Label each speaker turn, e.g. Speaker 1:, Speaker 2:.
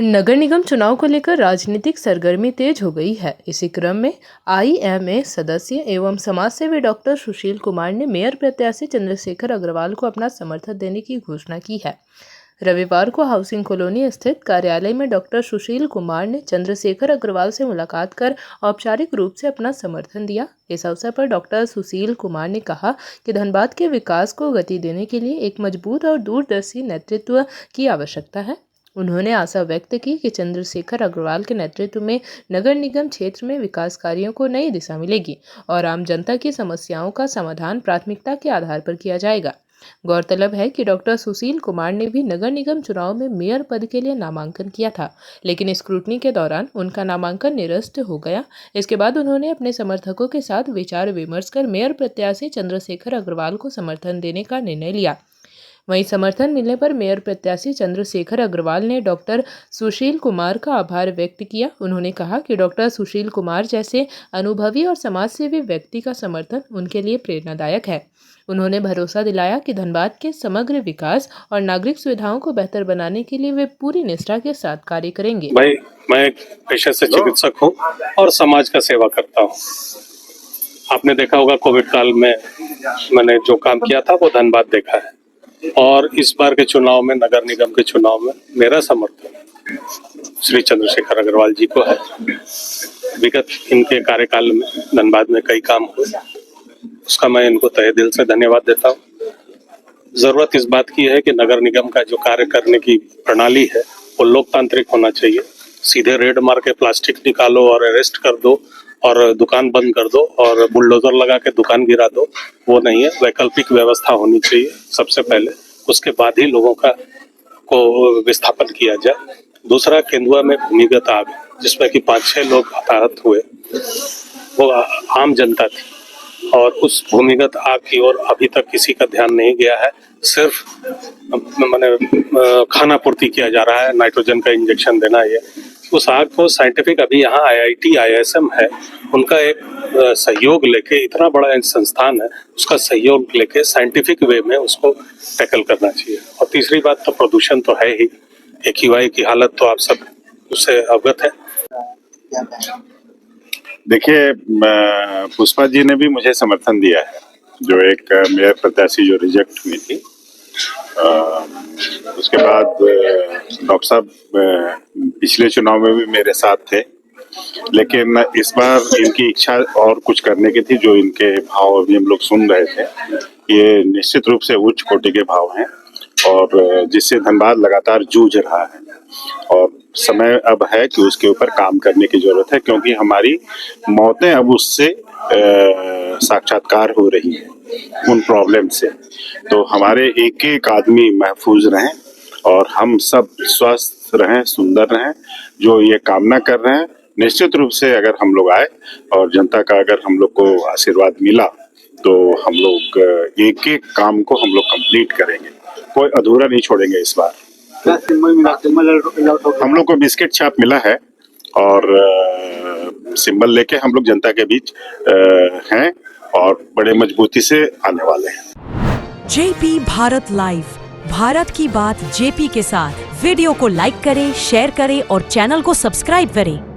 Speaker 1: नगर निगम चुनाव को लेकर राजनीतिक सरगर्मी तेज हो गई है। इसी क्रम में आईएमए सदस्य एवं समाजसेवी डॉक्टर सुशील कुमार ने मेयर प्रत्याशी चंद्रशेखर अग्रवाल को अपना समर्थन देने की घोषणा की है। रविवार को हाउसिंग कॉलोनी स्थित कार्यालय में डॉक्टर सुशील कुमार ने चंद्रशेखर अग्रवाल से मुलाकात कर औपचारिक रूप से अपना समर्थन दिया। इस अवसर पर डॉक्टर सुशील कुमार ने कहा कि धनबाद के विकास को गति देने के लिए एक मजबूत और दूरदर्शी नेतृत्व की आवश्यकता है। उन्होंने आशा व्यक्त की कि चंद्रशेखर अग्रवाल के नेतृत्व में नगर निगम क्षेत्र में विकास कार्यों को नई दिशा मिलेगी और आम जनता की समस्याओं का समाधान प्राथमिकता के आधार पर किया जाएगा। गौरतलब है कि डॉक्टर सुशील कुमार ने भी नगर निगम चुनाव में मेयर पद के लिए नामांकन किया था, लेकिन स्क्रूटनी के दौरान उनका नामांकन निरस्त हो गया। इसके बाद उन्होंने अपने समर्थकों के साथ विचार विमर्श कर मेयर प्रत्याशी चंद्रशेखर अग्रवाल को समर्थन देने का निर्णय लिया। वहीं समर्थन मिलने पर मेयर प्रत्याशी चंद्रशेखर अग्रवाल ने डॉक्टर सुशील कुमार का आभार व्यक्त किया। उन्होंने कहा कि डॉक्टर सुशील कुमार जैसे अनुभवी और समाजसेवी व्यक्ति का समर्थन उनके लिए प्रेरणादायक है। उन्होंने भरोसा दिलाया कि धनबाद के समग्र विकास और नागरिक सुविधाओं को बेहतर बनाने के लिए वे पूरी निष्ठा के साथ कार्य करेंगे।
Speaker 2: भाई, मैं एक पेशे से चिकित्सक हूँ और समाज का सेवा करता हूँ। आपने देखा होगा कोविड काल में मैंने जो काम किया था वो धनबाद देखा है, और इस बार के चुनाव में, नगर निगम के चुनाव में मेरा समर्थन श्री चंद्रशेखर अग्रवाल जी को है। विगत इनके कार्यकाल में धनबाद में कई काम हुए, उसका मैं इनको तहे दिल से धन्यवाद देता हूँ। जरूरत इस बात की है कि नगर निगम का जो कार्य करने की प्रणाली है वो लोकतांत्रिक होना चाहिए। सीधे रेड मार के प्लास्टिक निकालो और अरेस्ट कर दो और दुकान बंद कर दो और बुलडोजर लगा के दुकान गिरा दो, वो नहीं है। वैकल्पिक व्यवस्था होनी चाहिए सबसे पहले, उसके बाद ही लोगों को विस्थापन किया जाए। दूसरा, केंदुआ में भूमिगत आग जिसमें कि 5-6 लोग हताहत हुए, वो आम जनता थी और उस भूमिगत आग की ओर अभी तक किसी का ध्यान नहीं गया है। सिर्फ खाना पूर्ति किया जा रहा है, नाइट्रोजन का इंजेक्शन देना। ये उस आग को साइंटिफिक, अभी यहाँ IIT ISM है, उनका एक सहयोग लेके, इतना बड़ा संस्थान है, उसका सहयोग लेके साइंटिफिक वे में उसको टैकल करना चाहिए। और तीसरी बात तो प्रदूषण तो है ही। AQI की हालत तो आप सब उससे अवगत है।
Speaker 3: देखिए, पुष्पा जी ने भी मुझे समर्थन दिया है, जो एक मेयर प्रत्याशी जो रिजेक्ट हुई थी। उसके बाद डॉक्टर साहब पिछले चुनाव में भी मेरे साथ थे, लेकिन इस बार इनकी इच्छा और कुछ करने की थी। जो इनके भाव अभी हम लोग सुन रहे थे, ये निश्चित रूप से उच्च कोटि के भाव हैं और जिससे धनबाद लगातार जूझ रहा है, और समय अब है कि उसके ऊपर काम करने की जरूरत है, क्योंकि हमारी मौतें अब उससे साक्षात्कार हो रही है, उन प्रॉब्लम से। तो हमारे एक एक आदमी महफूज रहें और हम सब स्वस्थ रहें, सुंदर रहें, जो ये कामना कर रहे हैं। निश्चित रूप से अगर हम लोग आए और जनता का अगर हम लोग को आशीर्वाद मिला तो हम लोग एक एक काम को हम लोग कंप्लीट करेंगे, कोई अधूरा नहीं छोड़ेंगे इस बार। हम लोग को बिस्किट छाप मिला है और सिंबल लेके हम लोग जनता के बीच हैं और बड़े मजबूती से आने वाले हैं।
Speaker 4: JP भारत लाइव, भारत की बात JP के साथ। वीडियो को लाइक करें, शेयर करें और चैनल को सब्सक्राइब करें।